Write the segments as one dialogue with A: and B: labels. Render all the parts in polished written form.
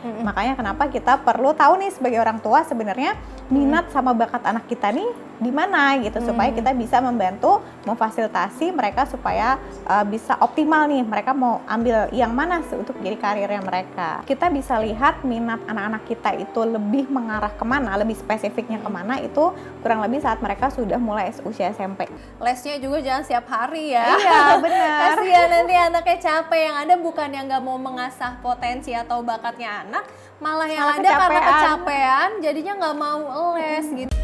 A: Makanya kenapa kita perlu tahu nih sebagai orang tua sebenarnya minat sama bakat anak kita nih di mana gitu, supaya kita bisa membantu memfasilitasi mereka supaya bisa optimal nih mereka mau ambil yang mana untuk jadi karirnya mereka. Kita bisa lihat minat anak-anak kita itu lebih mengarah kemana, lebih spesifiknya kemana itu kurang lebih saat mereka sudah mulai usia SMP.
B: Lesnya juga jangan setiap hari ya.
A: Iya benar.
B: Kasihan nanti anaknya capek, yang ada bukan yang nggak mau mengasah potensi atau bakatnya anak, malah yang ada karena kecapean jadinya nggak mau les gitu.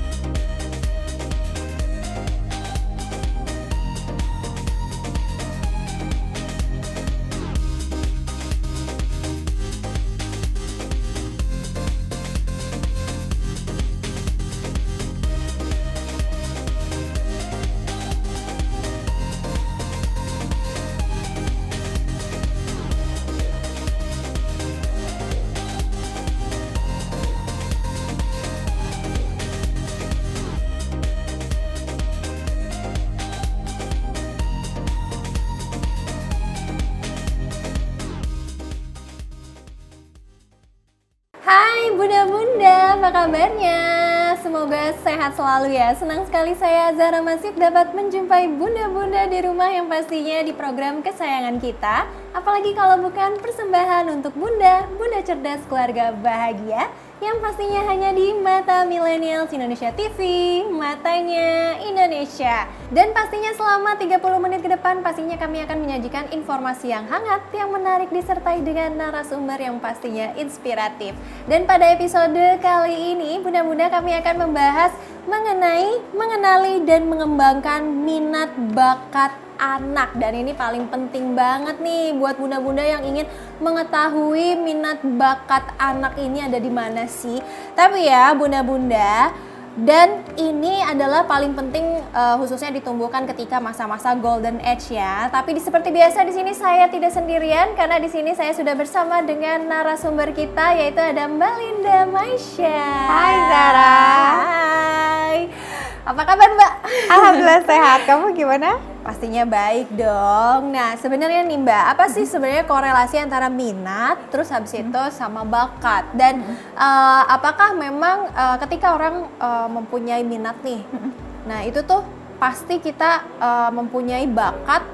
B: Hai bunda-bunda, apa kabarnya? Semoga sehat selalu ya. Senang sekali saya Zara Masif dapat menjumpai bunda-bunda di rumah yang pastinya di program kesayangan kita. Apalagi kalau bukan persembahan untuk bunda, bunda cerdas keluarga bahagia yang pastinya hanya di Mata Millennials Indonesia TV, matanya Indonesia. Dan pastinya selama 30 menit ke depan pastinya kami akan menyajikan informasi yang hangat, yang menarik disertai dengan narasumber yang pastinya inspiratif. Dan pada episode kali ini bunda-bunda kami akan membahas mengenali dan mengembangkan minat bakat anak. Dan ini paling penting banget nih buat bunda-bunda yang ingin mengetahui minat bakat anak ini ada di mana sih. Tapi ya bunda-bunda, dan ini adalah paling penting khususnya ditumbuhkan ketika masa-masa golden age ya. Tapi seperti biasa di sini saya tidak sendirian, karena di sini saya sudah bersama dengan narasumber kita, yaitu ada Mbak Linda Maisha.
A: Hai Zara.
B: Hai. Apa kabar Mbak?
A: Alhamdulillah sehat. Kamu gimana?
B: Pastinya baik dong. Nah sebenarnya nih Mbak, apa sih sebenarnya korelasi antara minat terus habis itu sama bakat? Dan apakah memang ketika orang mempunyai minat nih, nah itu tuh pasti kita mempunyai bakat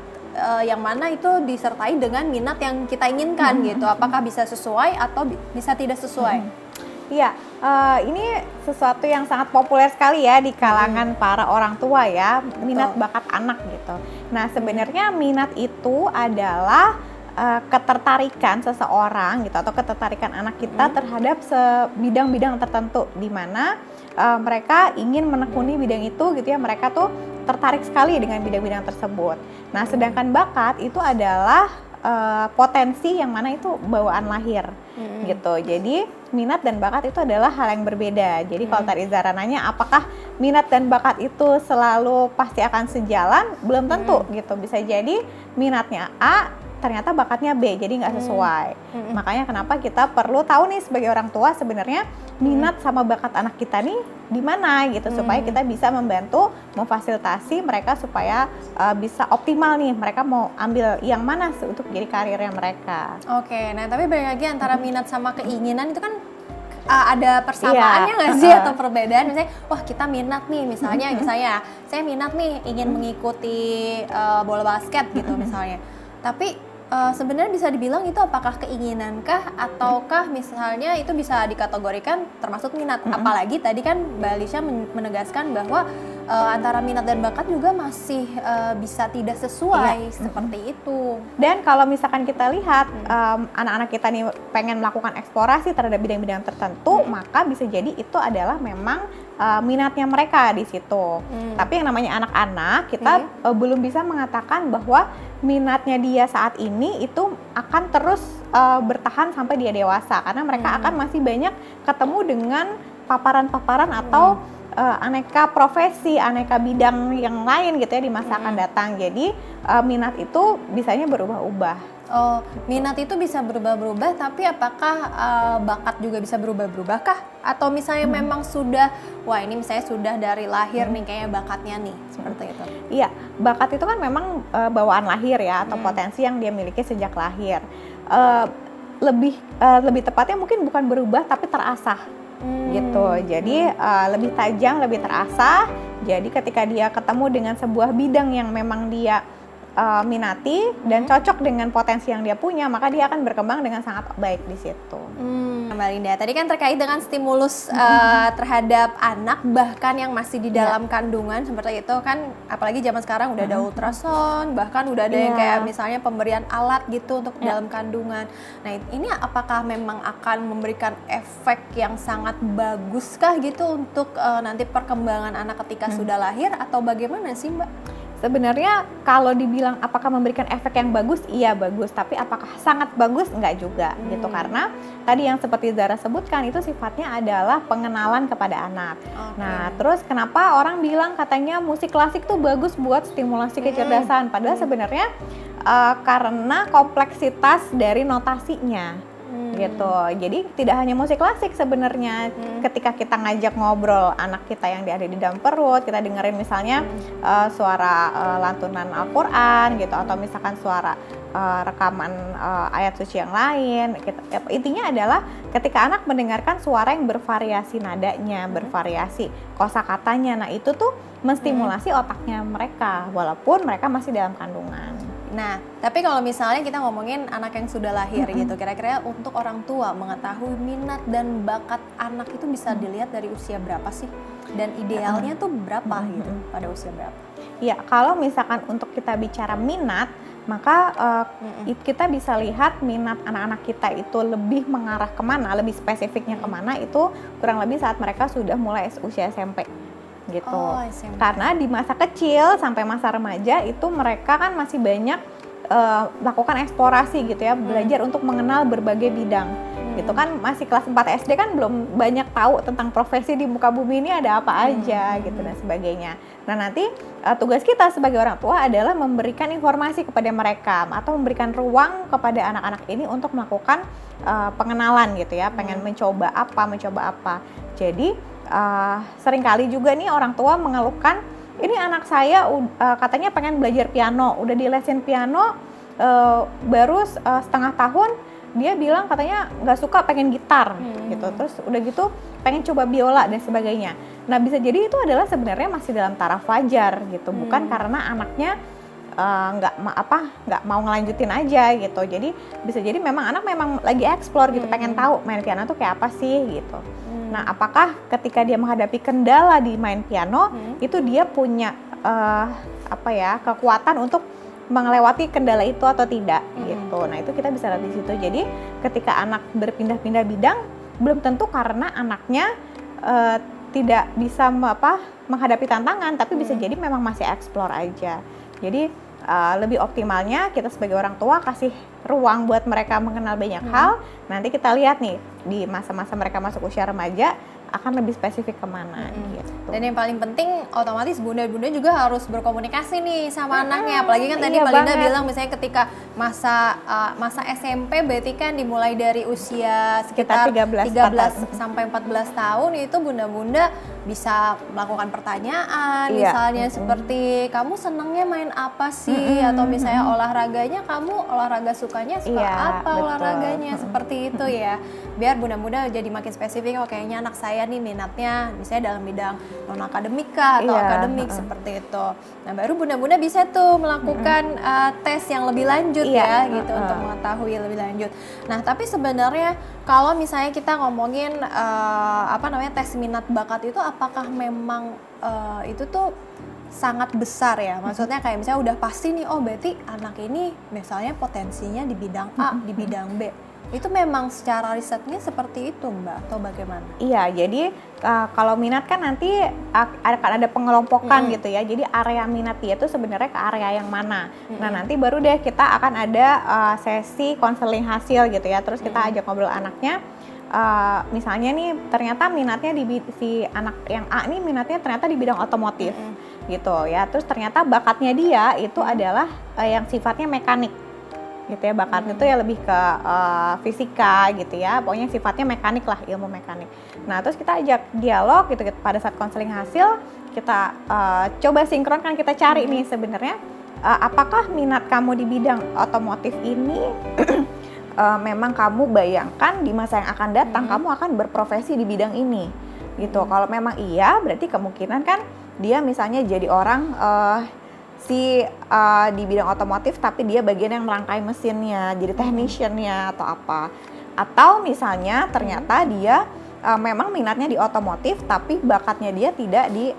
B: yang mana itu disertai dengan minat yang kita inginkan gitu. Apakah bisa sesuai atau bisa tidak sesuai?
A: Iya, ini sesuatu yang sangat populer sekali ya di kalangan para orang tua ya, minat bakat anak gitu. Nah sebenarnya minat itu adalah ketertarikan seseorang gitu, atau ketertarikan anak kita terhadap bidang-bidang tertentu di mana mereka ingin menekuni bidang itu gitu ya, mereka tuh tertarik sekali dengan bidang-bidang tersebut. Nah sedangkan bakat itu adalah potensi yang mana itu bawaan lahir gitu. Jadi minat dan bakat itu adalah hal yang berbeda. Jadi kalau tadi Zara nanya apakah minat dan bakat itu selalu pasti akan sejalan, belum tentu gitu. Bisa jadi minatnya A, ternyata bakatnya B, jadi nggak sesuai. Makanya kenapa kita perlu tahu nih sebagai orang tua sebenarnya minat sama bakat anak kita nih di mana gitu, supaya kita bisa membantu memfasilitasi mereka supaya bisa optimal nih mereka mau ambil yang mana untuk jadi karirnya mereka.
B: Oke, nah tapi balik lagi antara minat sama keinginan itu kan ada persamaannya nggak sih atau perbedaan? Misalnya, wah kita minat nih, misalnya saya minat nih ingin mengikuti bola basket gitu misalnya. Tapi sebenarnya bisa dibilang itu apakah keinginankah ataukah misalnya itu bisa dikategorikan termasuk minat? Apalagi tadi kan Mbak Alicia menegaskan bahwa antara minat dan bakat juga masih bisa tidak sesuai seperti itu.
A: Dan kalau misalkan kita lihat anak-anak kita nih pengen melakukan eksplorasi terhadap bidang-bidang tertentu, maka bisa jadi itu adalah memang minatnya mereka di situ. Tapi yang namanya anak-anak kita belum bisa mengatakan bahwa minatnya dia saat ini itu akan terus bertahan sampai dia dewasa, karena mereka akan masih banyak ketemu dengan paparan-paparan atau aneka profesi, aneka bidang yang lain gitu ya di masa akan datang. Jadi minat itu bisanya berubah-ubah.
B: Oh, minat itu bisa berubah-berubah, tapi apakah bakat juga bisa berubah-berubah kah? Atau misalnya memang sudah, wah ini misalnya sudah dari lahir nih kayaknya bakatnya nih, seperti itu?
A: Iya, bakat itu kan memang bawaan lahir ya, atau potensi yang dia miliki sejak lahir. lebih tepatnya mungkin bukan berubah tapi terasah gitu. Jadi lebih tajam, lebih terasah. Jadi ketika dia ketemu dengan sebuah bidang yang memang dia minati dan cocok dengan potensi yang dia punya, maka dia akan berkembang dengan sangat baik di situ.
B: Mbak Linda, tadi kan terkait dengan stimulus terhadap anak bahkan yang masih di dalam kandungan seperti itu kan, apalagi zaman sekarang udah ada ultrasound, bahkan udah ada yang kayak misalnya pemberian alat gitu untuk dalam kandungan. Nah ini apakah memang akan memberikan efek yang sangat baguskah gitu untuk nanti perkembangan anak ketika sudah lahir atau bagaimana sih Mbak?
A: Sebenarnya kalau dibilang apakah memberikan efek yang bagus, iya bagus, tapi apakah sangat bagus, enggak juga gitu, karena tadi yang seperti Zara sebutkan itu sifatnya adalah pengenalan kepada anak. Nah terus kenapa orang bilang katanya musik klasik tuh bagus buat stimulasi kecerdasan, padahal sebenarnya karena kompleksitas dari notasinya gitu. Jadi tidak hanya musik klasik sebenarnya. Ketika kita ngajak ngobrol anak kita yang ada di dalam perut, kita dengerin misalnya suara lantunan Al-Quran gitu, atau misalkan suara rekaman ayat suci yang lain. Intinya adalah ketika anak mendengarkan suara yang bervariasi nadanya, bervariasi kosakatanya, nah itu tuh menstimulasi otaknya mereka walaupun mereka masih dalam kandungan.
B: Nah, tapi kalau misalnya kita ngomongin anak yang sudah lahir gitu, kira-kira untuk orang tua mengetahui minat dan bakat anak itu bisa dilihat dari usia berapa sih? Dan idealnya tuh berapa gitu, pada usia berapa?
A: Ya, kalau misalkan untuk kita bicara minat, maka kita bisa lihat minat anak-anak kita itu lebih mengarah kemana, lebih spesifiknya kemana, itu kurang lebih saat mereka sudah mulai usia SMP. Gitu. Karena di masa kecil sampai masa remaja itu mereka kan masih banyak melakukan eksplorasi gitu ya, belajar untuk mengenal berbagai bidang. Gitu kan masih kelas 4 SD kan belum banyak tahu tentang profesi di muka bumi ini ada apa aja gitu dan sebagainya. Nah, nanti tugas kita sebagai orang tua adalah memberikan informasi kepada mereka atau memberikan ruang kepada anak-anak ini untuk melakukan pengenalan gitu ya, pengen mencoba apa. Jadi seringkali juga nih orang tua mengeluhkan, ini anak saya katanya pengen belajar piano, udah dilesin piano baru setengah tahun, dia bilang katanya nggak suka, pengen gitar gitu, terus udah gitu pengen coba biola dan sebagainya. Nah bisa jadi itu adalah sebenarnya masih dalam taraf wajar gitu, bukan karena anaknya nggak mau ngelanjutin aja gitu. Jadi bisa jadi memang anak memang lagi explore gitu, pengen tahu main piano tuh kayak apa sih gitu. Nah, apakah ketika dia menghadapi kendala di main piano, itu dia punya kekuatan untuk melewati kendala itu atau tidak gitu. Nah, itu kita bisa lihat di situ. Jadi, ketika anak berpindah-pindah bidang, belum tentu karena anaknya tidak bisa menghadapi tantangan, tapi bisa jadi memang masih explore aja. Jadi, lebih optimalnya kita sebagai orang tua kasih ruang buat mereka mengenal banyak hal. Nanti kita lihat nih di masa-masa mereka masuk usia remaja akan lebih spesifik kemana gitu.
B: Dan yang paling penting otomatis bunda-bunda juga harus berkomunikasi nih sama anaknya. Apalagi kan tadi Mbak Linda bilang misalnya ketika masa SMP berarti kan dimulai dari usia sekitar 13 sampai 14 tahun, itu bunda-bunda bisa melakukan pertanyaan, misalnya seperti kamu senangnya main apa sih, atau misalnya olahraganya kamu olahraga sukanya apa olahraganya, seperti itu ya. Biar bunda-bunda jadi makin spesifik, oh kayaknya anak saya nih minatnya misalnya dalam bidang non akademik atau akademik seperti itu. Nah baru bunda-bunda bisa tuh melakukan tes yang lebih lanjut gitu untuk mengetahui lebih lanjut. Nah tapi sebenarnya kalau misalnya kita ngomongin tes minat bakat itu, apakah memang itu tuh sangat besar ya? Maksudnya kayak misalnya udah pasti nih, oh berarti anak ini misalnya potensinya di bidang A, di bidang B. Itu memang secara risetnya seperti itu Mbak, atau bagaimana?
A: Iya, jadi kalau minat kan nanti akan ada pengelompokan gitu ya. Jadi area minat dia itu sebenarnya ke area yang mana. Nah nanti baru deh kita akan ada sesi konseling hasil gitu ya. Terus kita ajak ngobrol anaknya. Misalnya nih ternyata minatnya si anak yang A nih minatnya ternyata di bidang otomotif gitu ya. Terus ternyata bakatnya dia itu adalah yang sifatnya mekanik gitu ya, bakatnya itu ya lebih ke fisika gitu ya, pokoknya sifatnya mekanik lah, ilmu mekanik. Nah terus kita ajak dialog gitu, pada saat konseling hasil kita coba sinkronkan, kita cari nih sebenarnya apakah minat kamu di bidang otomotif ini memang kamu bayangkan di masa yang akan datang kamu akan berprofesi di bidang ini gitu. Kalau memang iya, berarti kemungkinan kan dia misalnya jadi orang di bidang otomotif tapi dia bagian yang merangkai mesinnya, jadi technician-nya atau apa. Atau misalnya ternyata dia memang minatnya di otomotif tapi bakatnya dia tidak di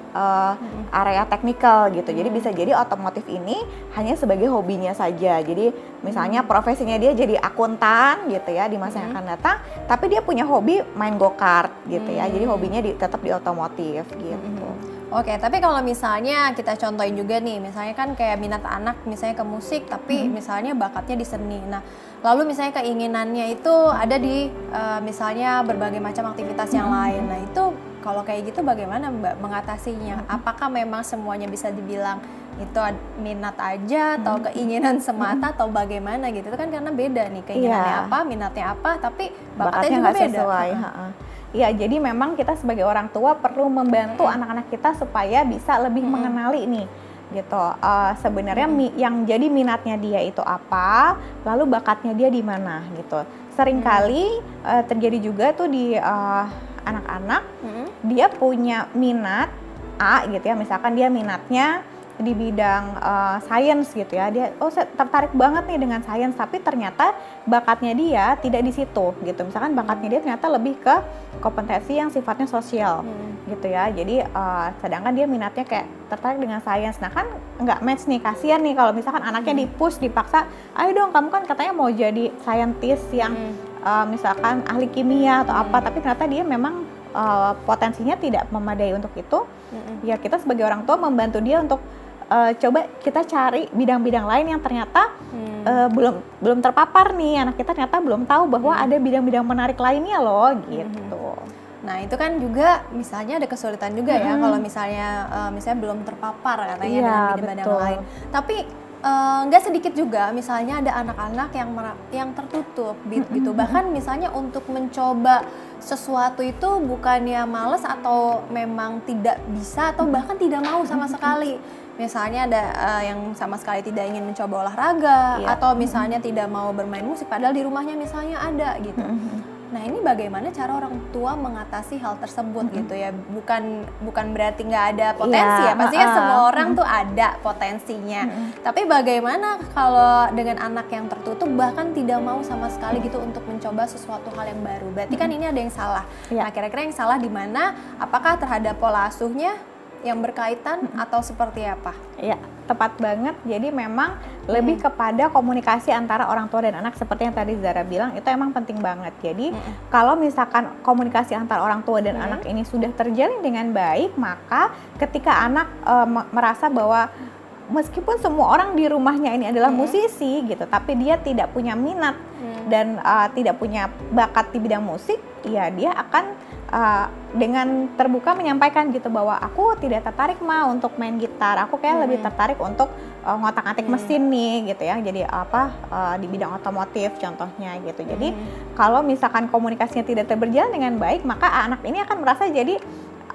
A: area teknikal gitu. Jadi bisa jadi otomotif ini hanya sebagai hobinya saja. Jadi misalnya profesinya dia jadi akuntan gitu ya di masa yang akan datang, tapi dia punya hobi main go-kart gitu ya. Jadi hobinya tetap di otomotif gitu.
B: Oke, tapi kalau misalnya kita contohin juga nih, misalnya kan kayak minat anak misalnya ke musik, tapi misalnya bakatnya di seni. Nah, lalu misalnya keinginannya itu ada di misalnya berbagai macam aktivitas yang lain. Nah, itu kalau kayak gitu bagaimana Mbak mengatasinya? Apakah memang semuanya bisa dibilang itu minat aja atau keinginan semata atau bagaimana gitu? Itu kan karena beda nih, keinginannya apa, minatnya apa, tapi bakatnya juga beda.
A: Sesuai. Ya, jadi memang kita sebagai orang tua perlu membantu anak-anak kita supaya bisa lebih mengenali nih, gitu. Sebenarnya yang jadi minatnya dia itu apa, lalu bakatnya dia di mana, gitu. Seringkali terjadi juga tuh di anak-anak, dia punya minat A, gitu ya. Misalkan dia minatnya di bidang sains gitu ya, dia saya tertarik banget nih dengan sains, tapi ternyata bakatnya dia tidak di situ gitu. Misalkan bakatnya dia ternyata lebih ke kompetensi yang sifatnya sosial gitu ya. Jadi sedangkan dia minatnya kayak tertarik dengan sains. Nah kan nggak match nih, kasihan nih kalau misalkan anaknya di-push, dipaksa, ayo dong kamu kan katanya mau jadi scientist yang misalkan ahli kimia atau apa, tapi ternyata dia memang potensinya tidak memadai untuk itu. Ya kita sebagai orang tua membantu dia untuk coba kita cari bidang-bidang lain yang ternyata belum terpapar nih, anak kita ternyata belum tahu bahwa ada bidang-bidang menarik lainnya loh gitu.
B: Nah itu kan juga misalnya ada kesulitan juga ya kalau misalnya belum terpapar katanya dengan bidang-bidang lain. Tapi nggak sedikit juga misalnya ada anak-anak yang tertutup gitu. Bahkan misalnya untuk mencoba sesuatu itu bukannya males atau memang tidak bisa atau bahkan tidak mau sama sekali. Misalnya ada yang sama sekali tidak ingin mencoba olahraga atau misalnya tidak mau bermain musik padahal di rumahnya misalnya ada gitu. Nah ini bagaimana cara orang tua mengatasi hal tersebut gitu ya? Bukan berarti nggak ada potensi ya, pasti kan semua orang tuh ada potensinya. Tapi bagaimana kalau dengan anak yang tertutup bahkan tidak mau sama sekali gitu untuk mencoba sesuatu hal yang baru? Berarti kan ini ada yang salah. Nah kira-kira yang salah di mana? Apakah terhadap pola asuhnya yang berkaitan atau seperti apa?
A: Ya, tepat banget. Jadi memang lebih kepada komunikasi antara orang tua dan anak seperti yang tadi Zara bilang, itu emang penting banget. Jadi kalau misalkan komunikasi antara orang tua dan anak ini sudah terjalin dengan baik, maka ketika anak merasa bahwa meskipun semua orang di rumahnya ini adalah musisi gitu, tapi dia tidak punya minat dan tidak punya bakat di bidang musik, ya dia akan dengan terbuka menyampaikan gitu bahwa aku tidak tertarik untuk main gitar, aku kayak lebih tertarik untuk ngotak-ngatik mesin nih gitu ya, jadi di bidang otomotif contohnya gitu. Jadi kalau misalkan komunikasinya tidak berjalan dengan baik, maka anak ini akan merasa jadi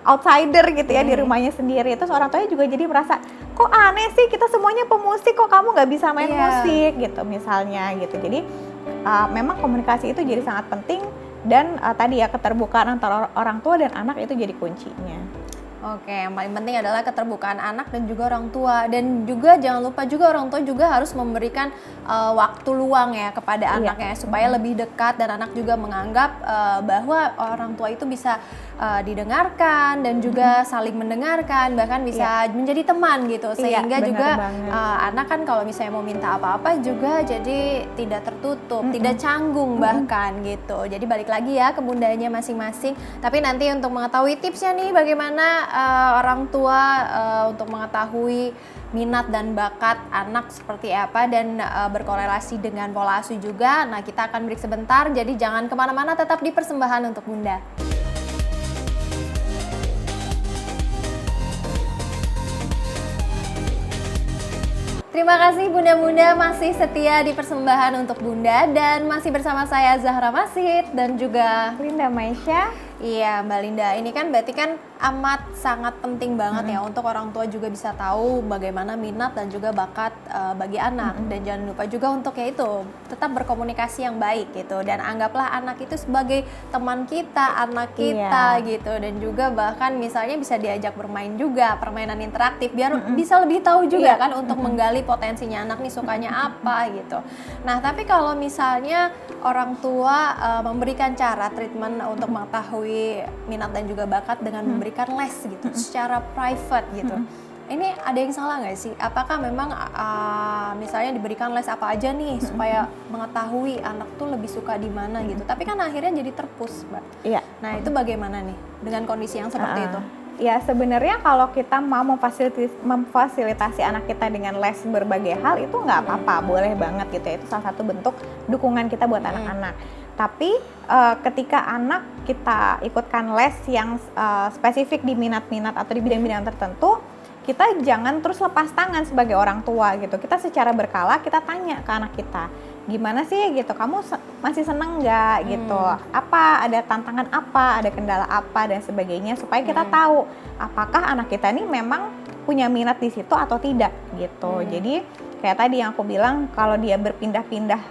A: outsider gitu ya di rumahnya sendiri. Terus orang tuanya juga jadi merasa, kok aneh sih kita semuanya pemusik, kok kamu nggak bisa main musik gitu misalnya gitu. Jadi memang komunikasi itu jadi sangat penting. Dan tadi ya keterbukaan antara orang tua dan anak itu jadi kuncinya.
B: Oke, yang paling penting adalah keterbukaan anak dan juga orang tua. Dan juga jangan lupa juga orang tua juga harus memberikan waktu luang ya kepada anaknya supaya lebih dekat dan anak juga menganggap bahwa orang tua itu bisa didengarkan dan juga saling mendengarkan, bahkan bisa menjadi teman gitu. Sehingga juga anak kan kalau misalnya mau minta apa-apa juga jadi tidak tertutup, tidak canggung bahkan gitu. Jadi balik lagi ya ke bundanya masing-masing. Tapi nanti untuk mengetahui tipsnya nih bagaimana orang tua untuk mengetahui minat dan bakat anak seperti apa dan berkorelasi dengan pola asuh juga. Nah kita akan break sebentar, jadi jangan kemana-mana, tetap di Persembahan untuk Bunda. Terima kasih Bunda-Bunda masih setia di Persembahan untuk Bunda dan masih bersama saya Zahra Masid dan juga
A: Linda Maisha.
B: Iya Mbak Linda, ini kan berarti kan amat sangat penting banget ya untuk orang tua juga bisa tahu bagaimana minat dan juga bakat bagi anak. Dan jangan lupa juga untuk ya itu tetap berkomunikasi yang baik gitu, dan anggaplah anak itu sebagai teman kita, anak kita gitu, dan juga bahkan misalnya bisa diajak bermain juga, permainan interaktif biar bisa lebih tahu juga kan untuk menggali potensinya anak nih sukanya apa gitu. Nah tapi kalau misalnya orang tua memberikan cara treatment untuk mengetahui minat dan juga bakat dengan memberikan les gitu secara private gitu. Ini ada yang salah nggak sih? Apakah memang misalnya diberikan les apa aja nih supaya mengetahui anak tuh lebih suka di mana gitu. Tapi kan akhirnya jadi terpus, Mbak.
A: Iya.
B: Nah, itu bagaimana nih dengan kondisi yang seperti itu?
A: Ya sebenarnya kalau kita mau memfasilitasi anak kita dengan les berbagai hal itu nggak apa-apa, boleh banget gitu ya. Itu salah satu bentuk dukungan kita buat anak-anak. Tapi ketika anak kita ikutkan les yang spesifik di minat-minat atau di bidang-bidang tertentu, kita jangan terus lepas tangan sebagai orang tua gitu. Kita secara berkala kita tanya ke anak kita, gimana sih gitu, kamu masih seneng nggak gitu, apa, ada tantangan apa, ada kendala apa dan sebagainya, supaya kita tahu apakah anak kita ini memang punya minat di situ atau tidak gitu. Jadi kayak tadi yang aku bilang, kalau dia berpindah-pindah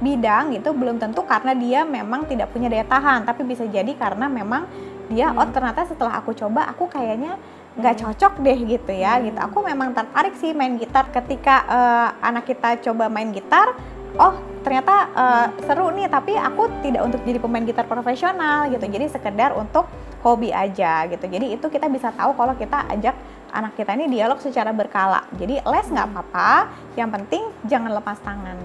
A: bidang gitu, belum tentu karena dia memang tidak punya daya tahan, tapi bisa jadi karena memang dia oh ternyata setelah aku coba aku kayaknya nggak cocok deh gitu ya gitu. Aku memang tertarik sih main gitar. Ketika anak kita coba main gitar, oh ternyata seru nih, tapi aku tidak untuk jadi pemain gitar profesional gitu. Jadi sekedar untuk hobi aja gitu. Jadi itu kita bisa tahu kalau kita ajak anak kita ini dialog secara berkala. Jadi les nggak apa-apa, yang penting jangan lepas tangan.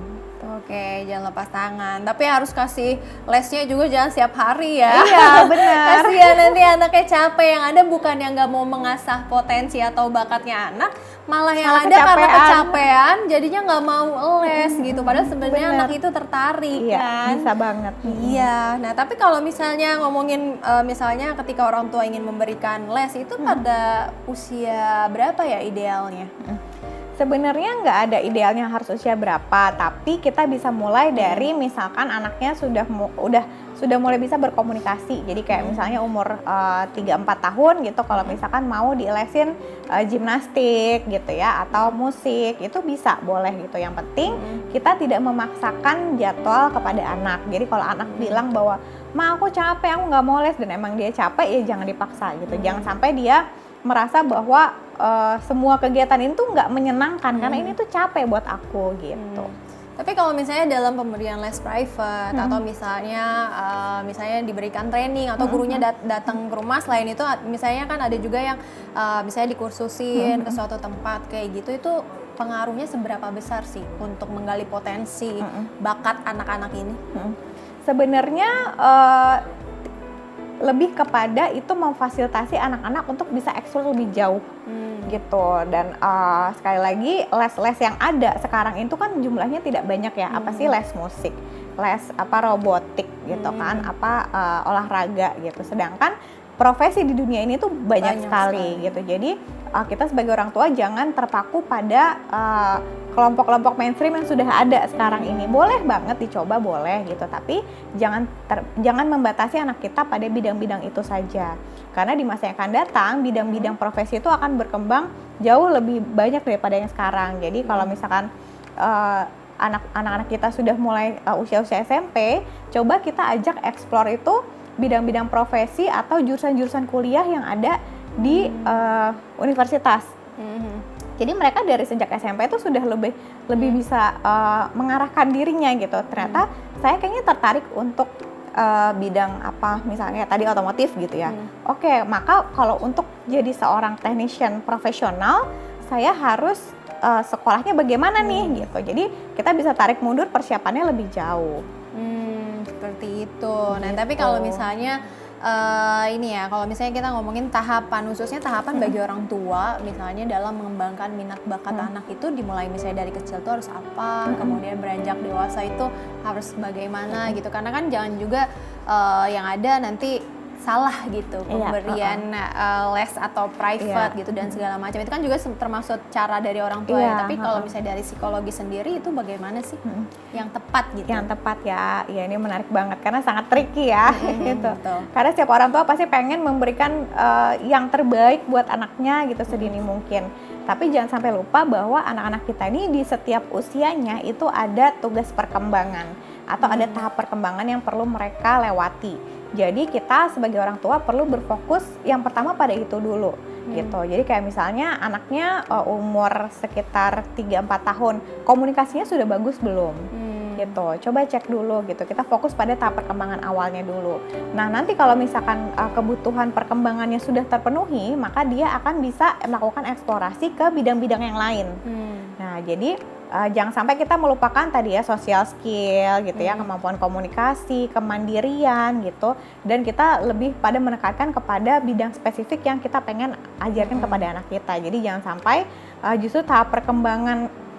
B: Oke, jangan lepas tangan. Tapi harus kasih lesnya juga jangan setiap hari ya.
A: Iya, benar.
B: Kasihan nanti anaknya capek. Yang ada bukan yang nggak mau mengasah potensi atau bakatnya anak, malah yang ada karena kecapean jadinya nggak mau les gitu. Padahal sebenarnya anak itu tertarik kan.
A: Bisa banget.
B: Iya. Nah, tapi kalau misalnya ngomongin misalnya ketika orang tua ingin memberikan les itu pada usia berapa ya idealnya?
A: Sebenarnya nggak ada idealnya harus usia berapa, tapi kita bisa mulai dari misalkan anaknya sudah mulai bisa berkomunikasi. Jadi kayak misalnya umur 3-4 tahun gitu, kalau misalkan mau dilesin gimnastik gitu ya, atau musik, itu bisa, boleh gitu. Yang penting kita tidak memaksakan jadwal kepada anak. Jadi kalau anak bilang bahwa, "Ma, aku capek, aku nggak mau les," dan emang dia capek, ya jangan dipaksa gitu. Jangan sampai dia merasa bahwa semua kegiatan itu nggak menyenangkan karena ini tuh capek buat aku gitu.
B: Tapi kalau misalnya dalam pemberian les private atau misalnya diberikan training atau gurunya datang ke rumah, selain itu misalnya kan ada juga yang misalnya dikursusin ke suatu tempat kayak gitu, itu pengaruhnya seberapa besar sih untuk menggali potensi bakat anak-anak ini?
A: Sebenarnya lebih kepada itu memfasilitasi anak-anak untuk bisa eksplor lebih jauh gitu. Dan sekali lagi les-les yang ada sekarang itu kan jumlahnya tidak banyak ya. Apa sih les musik, les robotik gitu kan, olahraga gitu. Sedangkan profesi di dunia ini tuh banyak sekali gitu. Jadi kita sebagai orang tua jangan terpaku pada kelompok-kelompok mainstream yang sudah ada sekarang ini. Boleh banget dicoba, boleh gitu, tapi jangan membatasi anak kita pada bidang-bidang itu saja. Karena di masa yang akan datang, bidang-bidang profesi itu akan berkembang jauh lebih banyak daripada yang sekarang. Jadi kalau misalkan anak-anak kita sudah mulai usia-usia SMP, coba kita ajak explore itu bidang-bidang profesi atau jurusan-jurusan kuliah yang ada di universitas. Jadi mereka dari sejak SMP itu sudah lebih bisa mengarahkan dirinya gitu. Ternyata saya kayaknya tertarik untuk bidang apa, misalnya tadi otomotif gitu ya. Oke, maka kalau untuk jadi seorang technician profesional, saya harus sekolahnya bagaimana nih gitu. Jadi kita bisa tarik mundur persiapannya lebih jauh.
B: Seperti itu. Nah, tapi kalau misalnya kalau misalnya kita ngomongin tahapan, khususnya tahapan bagi orang tua, misalnya dalam mengembangkan minat bakat anak itu dimulai misalnya dari kecil tuh harus apa, kemudian beranjak dewasa itu harus bagaimana gitu. Karena kan jangan juga yang ada nanti salah gitu pemberian les atau private gitu dan segala macam. Itu kan juga termasuk cara dari orang tua ya. Tapi kalau misalnya dari psikologi sendiri itu bagaimana sih yang tepat gitu?
A: Yang tepat ya ini menarik banget karena sangat tricky ya gitu.
B: Betul.
A: Karena setiap orang tua pasti pengen memberikan yang terbaik buat anaknya gitu sedini mungkin. Tapi jangan sampai lupa bahwa anak-anak kita ini di setiap usianya itu ada tugas perkembangan atau ada tahap perkembangan yang perlu mereka lewati. Jadi kita sebagai orang tua perlu berfokus yang pertama pada itu dulu gitu. Jadi kayak misalnya anaknya umur sekitar 3-4 tahun, komunikasinya sudah bagus belum? Gitu. Coba cek dulu gitu. Kita fokus pada tahap perkembangan awalnya dulu. Nah, nanti kalau misalkan kebutuhan perkembangannya sudah terpenuhi, maka dia akan bisa melakukan eksplorasi ke bidang-bidang yang lain. Nah, jadi jangan sampai kita melupakan tadi ya social skill gitu ya, kemampuan komunikasi, kemandirian gitu, dan kita lebih pada menekankan kepada bidang spesifik yang kita pengen ajarkan kepada anak kita. Jadi jangan sampai justru tahap perkembangan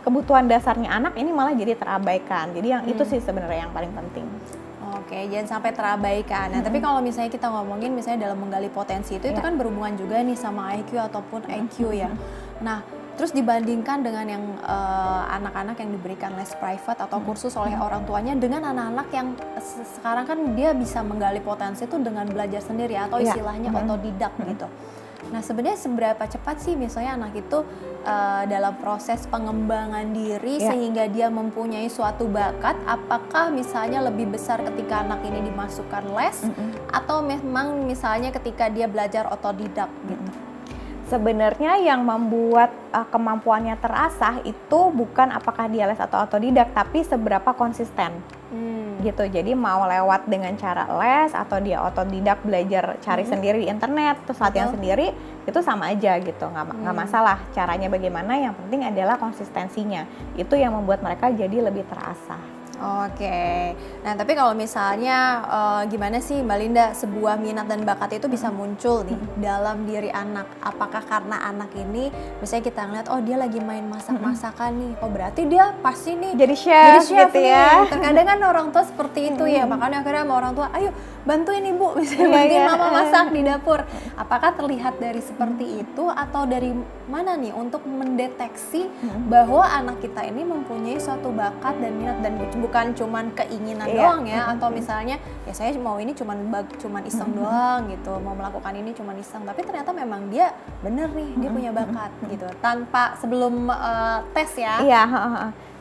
A: kebutuhan dasarnya anak ini malah jadi terabaikan. Jadi yang itu sih sebenarnya yang paling penting.
B: Oke, jangan sampai terabaikan. Nah, tapi kalau misalnya kita ngomongin misalnya dalam menggali potensi itu kan berhubungan juga nih sama IQ ataupun EQ ya. Nah, terus dibandingkan dengan yang anak-anak yang diberikan les private atau kursus oleh orang tuanya dengan anak-anak yang sekarang kan dia bisa menggali potensi itu dengan belajar sendiri atau istilahnya otodidak gitu. Nah, sebenarnya seberapa cepat sih misalnya anak itu dalam proses pengembangan diri sehingga dia mempunyai suatu bakat? Apakah misalnya lebih besar ketika anak ini dimasukkan les atau memang misalnya ketika dia belajar otodidak gitu?
A: Sebenarnya yang membuat kemampuannya terasah itu bukan apakah dia les atau otodidak, tapi seberapa konsisten. Gitu. Jadi mau lewat dengan cara les atau dia otodidak belajar cari sendiri di internet terus latihan sendiri, itu sama aja gitu, nggak masalah caranya bagaimana, yang penting adalah konsistensinya, itu yang membuat mereka jadi lebih terasah.
B: Oke, nah tapi kalau misalnya gimana sih Mbak Linda, sebuah minat dan bakat itu bisa muncul nih dalam diri anak? Apakah karena anak ini misalnya kita ngeliat, oh dia lagi main masak-masakan nih, oh berarti dia pasti nih
A: jadi chef gitu
B: nih.
A: ya.
B: Terkadang kan orang tua seperti itu ya, makanya akhirnya sama orang tua, ayo bantuin ibu, misalnya bantuin mama masak di dapur. Apakah terlihat dari seperti itu atau dari mana nih untuk mendeteksi bahwa anak kita ini mempunyai suatu bakat dan minat dan bukan cuman keinginan doang ya, atau misalnya ya saya mau ini cuman iseng doang gitu, mau melakukan ini cuman iseng, tapi ternyata memang dia bener nih, dia punya bakat gitu, tanpa sebelum tes ya.
A: Iya,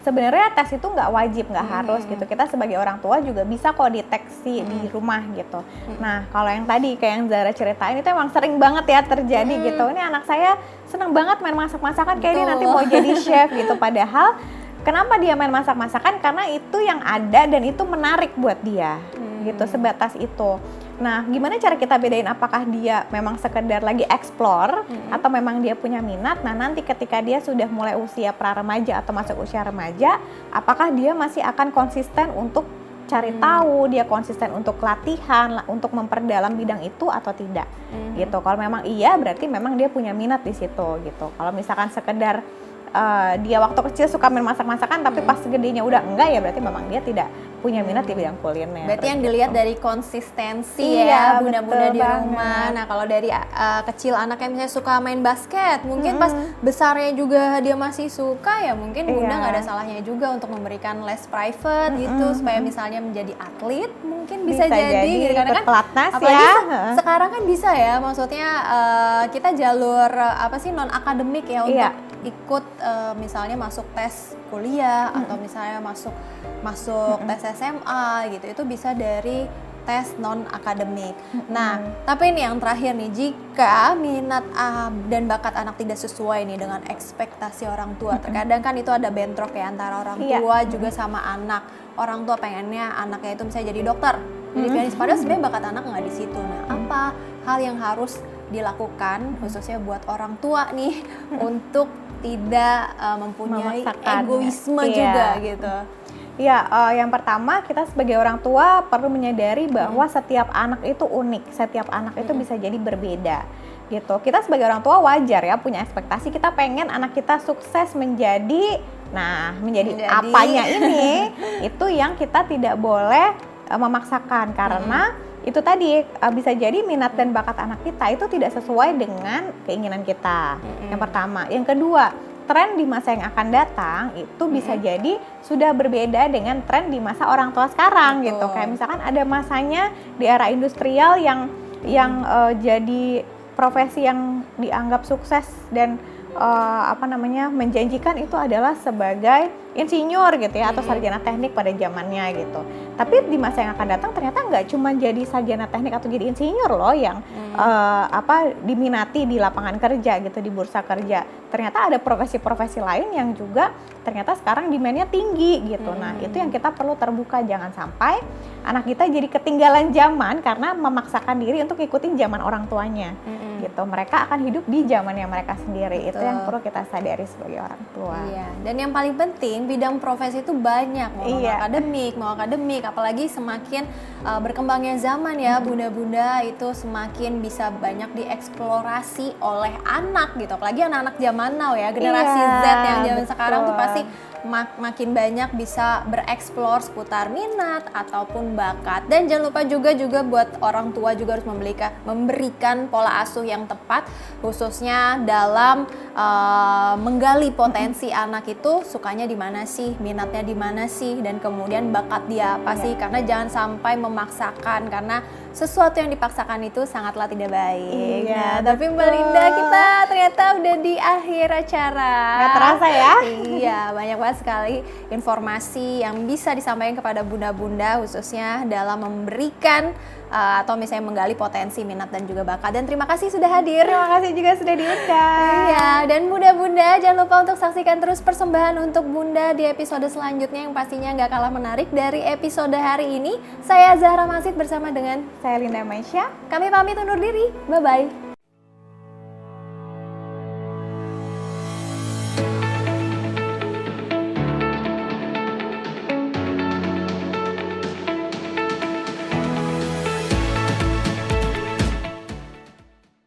A: sebenarnya tes itu nggak wajib, nggak harus gitu. Kita sebagai orang tua juga bisa kok deteksi di rumah gitu. Nah, kalau yang tadi kayak yang Zara ceritain itu emang sering banget ya terjadi gitu. Ini anak saya seneng banget main masak-masakan, kayak dia nanti mau jadi chef gitu. Padahal kenapa dia main masak-masakan? Karena itu yang ada dan itu menarik buat dia gitu, sebatas itu. Nah, gimana cara kita bedain apakah dia memang sekedar lagi explore atau memang dia punya minat? Nah, nanti ketika dia sudah mulai usia pra-remaja atau masuk usia remaja, apakah dia masih akan konsisten untuk cari tahu, dia konsisten untuk latihan, untuk memperdalam bidang itu atau tidak gitu. Kalau memang iya, berarti memang dia punya minat di situ gitu. Kalau misalkan sekedar dia waktu kecil suka main masak-masakan tapi pas gedenya udah enggak, ya berarti memang dia tidak punya minat di bidang kuliner.
B: Berarti yang dilihat dari konsistensi
A: ya
B: bunda-bunda di rumah. Nah, kalau dari kecil anaknya misalnya suka main basket, mungkin pas besarnya juga dia masih suka, ya mungkin bunda nggak ada salahnya juga untuk memberikan les private gitu supaya misalnya menjadi atlet, mungkin bisa jadi gitu, karena kan
A: pelatnas
B: apalagi
A: ya.
B: Sekarang kan bisa ya, maksudnya kita jalur non akademik ya untuk ikut misalnya masuk tes kuliah atau misalnya masuk tes SMA gitu, itu bisa dari tes non akademik. Nah, tapi ini yang terakhir nih, jika minat dan bakat anak tidak sesuai nih dengan ekspektasi orang tua, terkadang kan itu ada bentrok ya antara orang tua juga sama anak. Orang tua pengennya anaknya itu misalnya jadi dokter, jadi pianis, padahal sebenarnya bakat anak nggak di situ. Nah, apa hal yang harus dilakukan khususnya buat orang tua nih untuk tidak mempunyai egoisme juga gitu?
A: Ya, yang pertama kita sebagai orang tua perlu menyadari bahwa setiap anak itu unik, setiap anak itu bisa jadi berbeda gitu. Kita sebagai orang tua wajar ya punya ekspektasi, kita pengen anak kita sukses menjadi apanya ini, itu yang kita tidak boleh memaksakan, karena itu tadi bisa jadi minat dan bakat anak kita itu tidak sesuai dengan keinginan kita. Yang pertama, yang kedua, tren di masa yang akan datang itu bisa jadi sudah berbeda dengan tren di masa orang tua sekarang. Gitu. Kayak misalkan ada masanya di era industrial yang jadi profesi yang dianggap sukses dan menjanjikan itu adalah sebagai insinyur gitu ya, atau sarjana teknik pada zamannya gitu. Tapi di masa yang akan datang ternyata nggak cuma jadi sarjana teknik atau jadi insinyur loh yang diminati di lapangan kerja gitu, di bursa kerja. Ternyata ada profesi-profesi lain yang juga ternyata sekarang demand-nya tinggi gitu. Nah, itu yang kita perlu terbuka, jangan sampai anak kita jadi ketinggalan zaman karena memaksakan diri untuk ikutin zaman orang tuanya. Gitu. Mereka akan hidup di zaman yang mereka sendiri. Itu yang perlu kita sadari sebagai orang tua.
B: Iya. Dan yang paling penting, bidang profesi itu banyak, mau akademik, apalagi semakin berkembangnya zaman ya, bunda-bunda itu semakin bisa banyak dieksplorasi oleh anak gitu. Apalagi anak-anak zaman now ya, generasi Z yang zaman sekarang tuh pasti makin banyak bisa bereksplor seputar minat ataupun bakat. Dan jangan lupa juga buat orang tua juga harus memberikan pola asuh yang tepat, khususnya dalam menggali potensi anak itu sukanya di mana sih, minatnya di mana sih, dan kemudian bakat dia apa sih. Karena jangan sampai memaksakan, karena sesuatu yang dipaksakan itu sangatlah tidak baik. Tapi Mbak Linda, kita ternyata udah di akhir acara.
A: Gak terasa ya?
B: Iya, banyak banget sekali informasi yang bisa disampaikan kepada bunda-bunda, khususnya dalam memberikan atau misalnya menggali potensi, minat dan juga bakat. Dan terima kasih sudah hadir.
A: Terima kasih juga sudah diundang.
B: Iya, dan bunda-bunda jangan lupa untuk saksikan terus persembahan untuk bunda di episode selanjutnya yang pastinya nggak kalah menarik dari episode hari ini. Saya Zahra Masid bersama dengan
A: Saya Linda Maisha.
B: Kami pamit undur diri. Bye-bye.